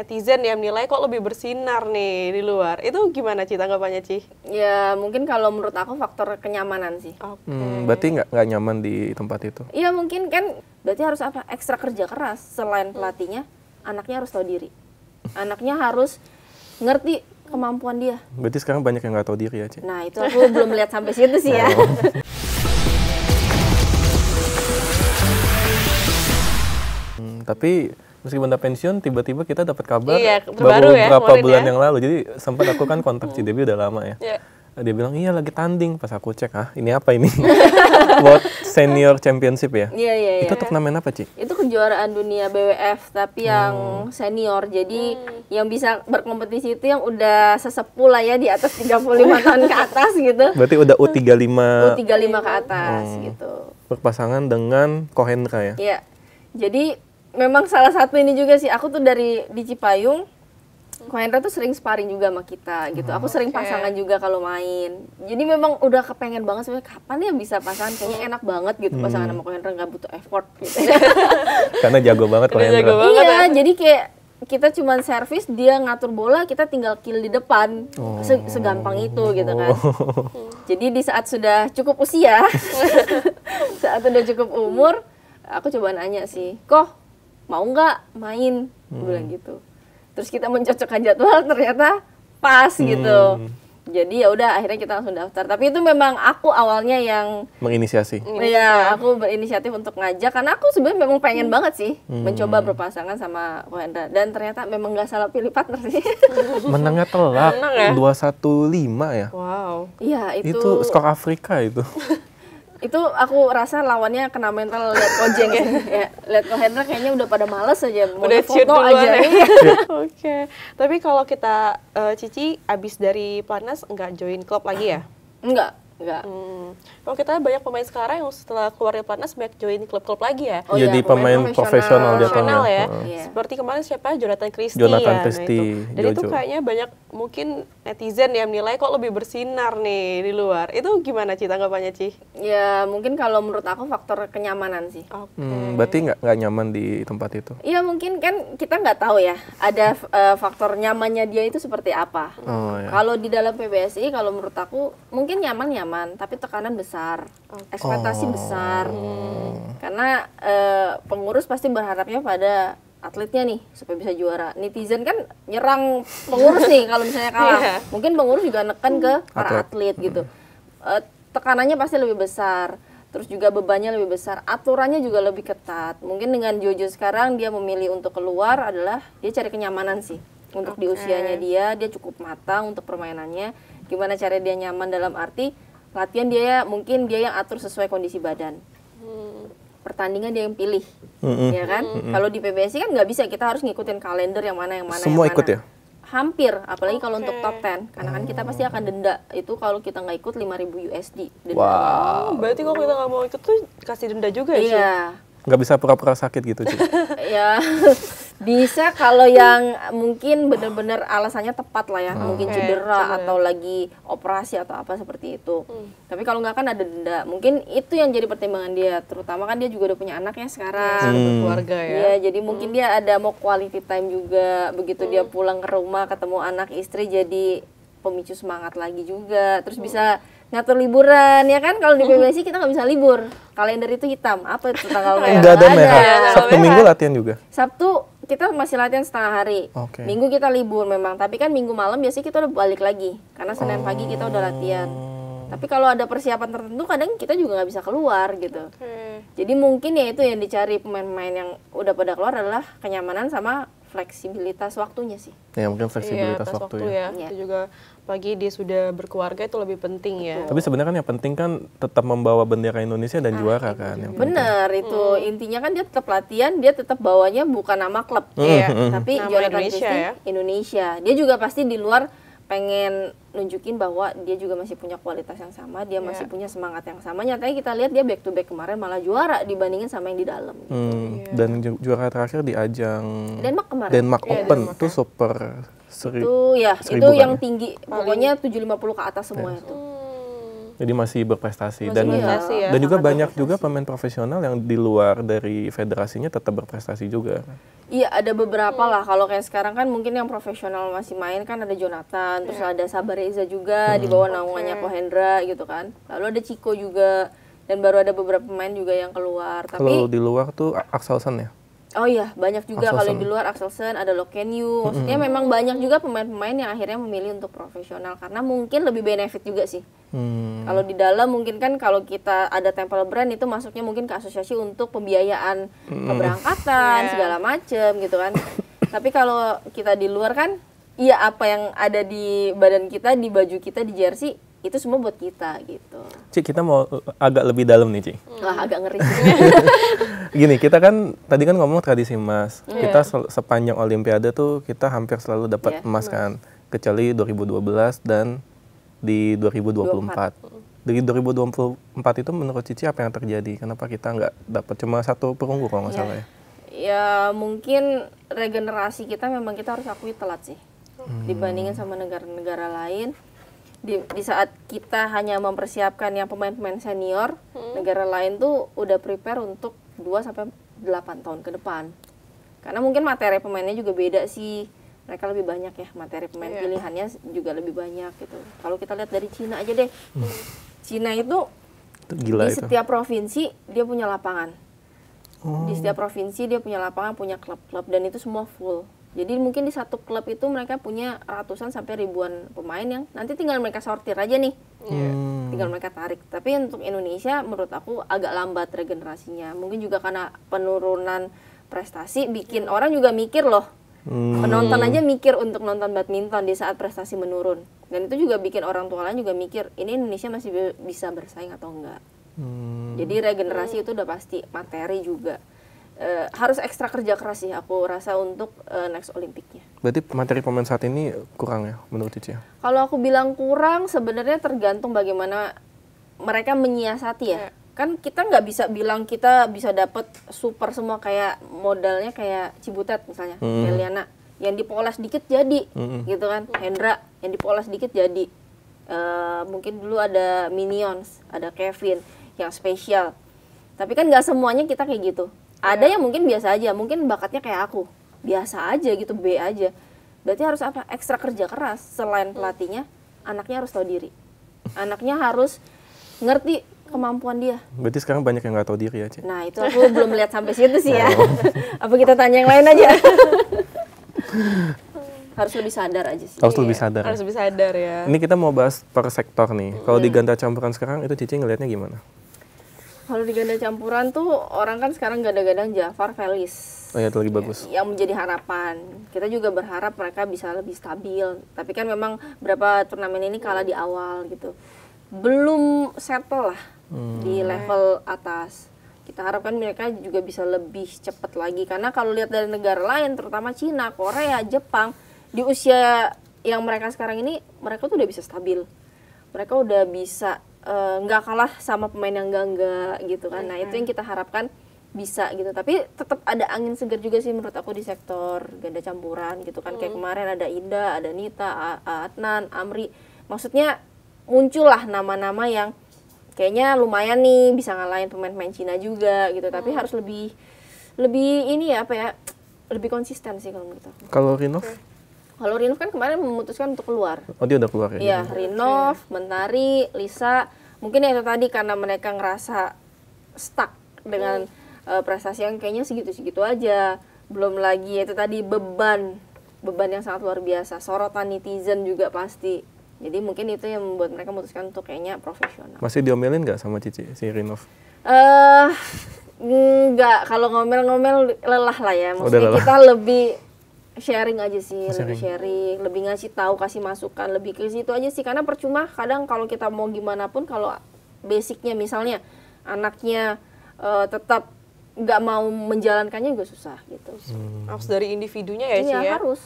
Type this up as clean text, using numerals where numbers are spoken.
netizen yang menilai kok lebih bersinar nih di luar. Itu gimana Ci tanggapannya Ci? Ya mungkin kalau menurut aku faktor kenyamanan sih. Oke. Berarti nggak nyaman di tempat itu? Iya mungkin kan berarti harus apa? Ekstra kerja keras. Selain pelatihnya, anaknya harus tahu diri. Anaknya harus ngerti kemampuan dia. Berarti sekarang banyak yang nggak tahu diri ya, Ci? Nah itu aku belum lihat sampai situ sih ya. Tapi meskipun udah pensiun, tiba-tiba kita dapat kabar terbaru ya, beberapa kemarin bulan ya. yang lalu. Jadi sempat aku kan kontak Ci Debbie udah lama ya. Iya. Dia bilang, iya lagi tanding. Pas aku cek, ini apa ini? World Senior Championship ya? Iya. Itu turnamen apa, Ci? Itu kejuaraan dunia BWF tapi yang senior. Jadi yang bisa berkompetisi itu yang udah sesepuh lah ya, di atas 35 tahun ke atas gitu. Berarti udah U35 U35 ke atas gitu. berpasangan dengan Kohendra ya? Iya. Jadi memang salah satu ini juga sih, aku tuh di Cipayung, Kohendra tuh sering sparring juga sama kita gitu. Aku sering pasangan juga kalau main. Jadi memang udah kepengen banget sebenarnya kapan ya bisa pasangan, kayaknya enak banget gitu pasangan sama Kohendra, nggak butuh effort gitu. Karena jago banget Kohendra. Iya, jadi kayak kita cuman servis, dia ngatur bola, kita tinggal kill di depan. Segampang itu gitu kan. Jadi di saat sudah cukup usia, saat udah cukup umur, aku coba nanya sih, "Kok mau nggak main?" Bilang gitu. Terus kita mencocokkan jadwal, ternyata pas gitu. Jadi ya udah akhirnya kita langsung daftar. Tapi itu memang aku awalnya yang Menginisiasi. Iya, aku berinisiatif untuk ngajak karena aku sebenarnya memang pengen banget sih mencoba berpasangan sama Kohendra, dan ternyata memang nggak salah pilih partner sih. Menangnya telak, Menang ya? 215 ya? Wow. Iya, Itu skor Afrika itu. itu aku rasa lawannya kena mental lihat Kojeng ya. Ya, lihat Kohendra kayaknya udah pada males aja, mau Udah foto shoot duluan aja. ya? Iya. Oke. Tapi kalau kita Cici abis dari Platnas nggak join klub lagi ya? Enggak. Kalau kita banyak pemain sekarang yang setelah keluar dari Platnas banyak join klub-klub lagi ya. Oh Jadi iya, pemain profesional Profesional jatuhnya. ya. Iya. Seperti kemarin siapa? Jonathan Christie Jonathan ya. Christie, Nah, dan itu Jojo. kayaknya banyak mungkin netizen yang menilai kok lebih bersinar nih di luar. Itu gimana Ci tanggapannya Ci? Ya mungkin kalau menurut aku faktor kenyamanan sih. Oke. Berarti nggak nyaman di tempat itu? Iya mungkin kan kita nggak tahu ya ada faktor nyamannya dia itu seperti apa. Oh ya. Kalau di dalam PBSI kalau menurut aku mungkin nyaman tapi tekanan besar, ekspektasi besar. Karena pengurus pasti berharapnya pada atletnya nih supaya bisa juara. Netizen kan nyerang pengurus nih kalau misalnya kalah. Iya. Mungkin pengurus juga neken ke para atlet gitu. Tekanannya pasti lebih besar. Terus juga bebannya lebih besar, aturannya juga lebih ketat. Mungkin dengan Jojo sekarang dia memilih untuk keluar adalah dia cari kenyamanan sih. Untuk di usianya dia cukup matang untuk permainannya. Gimana cara dia nyaman dalam arti latihan mungkin dia yang atur sesuai kondisi badan. Pertandingan dia yang pilih, ya kan? Kalau di PBSI kan nggak bisa, kita harus ngikutin kalender yang mana. Semua ikut ya? Hampir, apalagi kalau untuk top 10. Karena kan kita pasti akan denda. Itu kalau kita nggak ikut 5.000 USD denda. Wow. Berarti kalau kita nggak mau ikut tuh kasih denda juga ya Ci? Iya. Nggak bisa pura-pura sakit gitu, Ci? Ya bisa kalau yang mungkin benar-benar alasannya tepat lah ya, mungkin cedera atau lagi operasi atau apa seperti itu. Tapi kalau nggak kan ada denda. Mungkin itu yang jadi pertimbangan dia, terutama kan dia juga udah punya anaknya sekarang, Berkeluarga ya. Iya, jadi mungkin dia ada mau quality time juga. Begitu dia pulang ke rumah ketemu anak istri, jadi pemicu semangat lagi juga. Terus bisa ngatur liburan ya kan, kalau di PBSI kita nggak bisa libur, kalender itu hitam. Apa itu tanggal merah? Nggak ada Nggak merah. ada. Sabtu Minggu latihan juga? Sabtu kita masih latihan setengah hari. Oke. Minggu kita libur memang, tapi kan Minggu malam biasanya kita udah balik lagi karena Senin pagi kita udah latihan. Tapi kalau ada persiapan tertentu kadang kita juga nggak bisa keluar gitu. Jadi mungkin ya itu yang dicari pemain-pemain yang udah pada keluar adalah kenyamanan sama fleksibilitas waktunya sih. Ya mungkin fleksibilitas atas waktu ya. Iya. Itu juga pagi dia sudah berkeluarga itu lebih penting ya. Tapi sebenarnya kan yang penting kan tetap membawa bendera Indonesia dan juara kan. Yang penting. Bener itu intinya kan dia tetap latihan, dia tetap bawanya bukan nama klub, tapi Nama Jonathan Indonesia Christie ya. Indonesia. Dia juga pasti di luar pengen nunjukin bahwa dia juga masih punya kualitas yang sama, dia masih punya semangat yang sama. Nyatanya kita lihat dia back to back kemarin malah juara dibandingin sama yang di dalam. Dan juara terakhir di ajang Denmark kemarin. Denmark Open itu super seri. Itu ya, itu seribu kan yang ya? tinggi, pokoknya 750 ke atas semua itu. Jadi masih berprestasi. Masih Dan berprestasi ya. dan juga sangat banyak berprestasi. juga pemain profesional yang di luar dari federasinya tetap berprestasi juga. Iya, ada beberapa lah. Kalau kayak sekarang kan mungkin yang profesional masih main kan ada Jonathan, terus ada Sabar Reza juga di bawah naungannya Ko Hendra gitu kan. Lalu ada Chico juga, dan baru ada beberapa pemain juga yang keluar. Kalau Tapi di luar tuh Axelsen ya. oh iya, banyak juga kalau Axelsen. di luar Axelsen, ada Lokenyu. Maksudnya memang banyak juga pemain-pemain yang akhirnya memilih untuk profesional karena mungkin lebih benefit juga sih. Kalau di dalam mungkin kan kalau kita ada Temple brand itu masuknya mungkin ke asosiasi untuk pembiayaan keberangkatan segala macem gitu kan. Tapi kalau kita di luar kan, iya apa yang ada di badan kita, di baju kita, di jersey itu semua buat kita gitu. Cik, kita mau agak lebih dalam nih, Cik. Wah, agak ngeri. Gini, kita kan tadi kan ngomong tradisi emas. Kita sepanjang Olimpiade tuh kita hampir selalu dapat Iya, emas kan. Kecuali 2012 dan di 2024. Di 2024 itu menurut Cici apa yang terjadi? Kenapa kita nggak dapat cuma satu perunggu kalau nggak salah ya? Ya mungkin regenerasi kita memang kita harus akui telat sih dibandingin sama negara-negara lain. Di saat kita hanya mempersiapkan yang pemain-pemain senior, negara lain tuh udah prepare untuk 2-8 tahun ke depan. Karena mungkin materi pemainnya juga beda sih. Mereka lebih banyak ya, materi pemain pilihannya juga lebih banyak gitu. Kalau kita lihat dari Cina aja deh. Cina itu Gila di itu. setiap provinsi dia punya lapangan. Di setiap provinsi dia punya lapangan, punya klub-klub, dan itu semua full. Jadi mungkin di satu klub itu mereka punya ratusan sampai ribuan pemain yang nanti tinggal mereka sortir aja nih. Tinggal mereka tarik. Tapi untuk Indonesia menurut aku agak lambat regenerasinya. Mungkin juga karena penurunan prestasi bikin orang juga mikir loh. Penonton aja mikir untuk nonton badminton di saat prestasi menurun. Dan itu juga bikin orang tua lain juga mikir, ini Indonesia masih bisa bersaing atau enggak. Jadi regenerasi itu udah pasti, materi juga. Harus ekstra kerja keras sih aku rasa untuk next Olimpiknya. Berarti materi pemain saat ini kurang ya menurut Cici ya? Kalau aku bilang kurang, sebenarnya tergantung bagaimana mereka menyiasati ya. Kan kita nggak bisa bilang kita bisa dapat super semua kayak modalnya kayak Cibutet misalnya, Eliana yang dipoles dikit jadi, gitu kan. Hendra yang dipoles dikit jadi. Mungkin dulu ada Minions, ada Kevin yang spesial. Tapi kan nggak semuanya kita kayak gitu. Ada yang mungkin biasa aja, mungkin bakatnya kayak aku, biasa aja gitu, B aja. Berarti harus apa? Ekstra kerja keras. Selain pelatihnya, anaknya harus tahu diri. Anaknya harus ngerti kemampuan dia. Berarti sekarang banyak yang nggak tahu diri ya, Cik? Nah itu aku belum lihat sampai situ sih ya. Apa kita tanya yang lain aja? Harus lebih sadar aja sih. Harus lebih sadar. Harus lebih sadar ya. Ini kita mau bahas per sektor nih. Kalau di ganda campuran sekarang itu Cici ngelihatnya gimana? Kalau di ganda campuran tuh orang kan sekarang gadang-gadang Jafar Felis. Oh ya, itu lagi bagus. Yang menjadi harapan. Kita juga berharap mereka bisa lebih stabil. Tapi kan memang beberapa turnamen ini kalah di awal gitu. Belum settle lah di level atas. Kita harapkan mereka juga bisa lebih cepat lagi. Karena kalau lihat dari negara lain, terutama Cina, Korea, Jepang, di usia yang mereka sekarang ini, mereka tuh udah bisa stabil. Mereka udah bisa nggak kalah sama pemain yang enggak gitu kan. Nah itu yang kita harapkan bisa gitu. Tapi tetap ada angin segar juga sih menurut aku di sektor ganda campuran gitu kan. Kayak kemarin ada Indah, ada Nita, Adnan, Amri. Maksudnya muncullah nama-nama yang kayaknya lumayan nih bisa ngalahin pemain-pemain Cina juga gitu. Tapi harus lebih ini ya apa ya, lebih konsisten sih kalau menurut aku. Kalau Rinov? Kalau Rinov kan kemarin memutuskan untuk keluar. Oh, dia udah keluar ya? Iya, Rinov, Mentari, Lisa. Mungkin ya itu tadi karena mereka ngerasa stuck dengan prestasi yang kayaknya segitu-segitu aja. Belum lagi itu tadi beban yang sangat luar biasa. Sorotan netizen juga pasti. Jadi mungkin itu yang membuat mereka memutuskan untuk kayaknya profesional. Masih diomelin nggak sama Cici, si Rinov? Enggak, kalau ngomel-ngomel lelah lah ya. Maksudnya lelah. kita lebih sharing aja sih, lebih sharing, lebih ngasih tahu, kasih masukan, lebih ke situ aja sih. Karena percuma kadang kalau kita mau gimana pun kalau basicnya misalnya anaknya tetap nggak mau menjalankannya juga susah gitu. Harus dari individunya ya, Ci Iya ya. harus.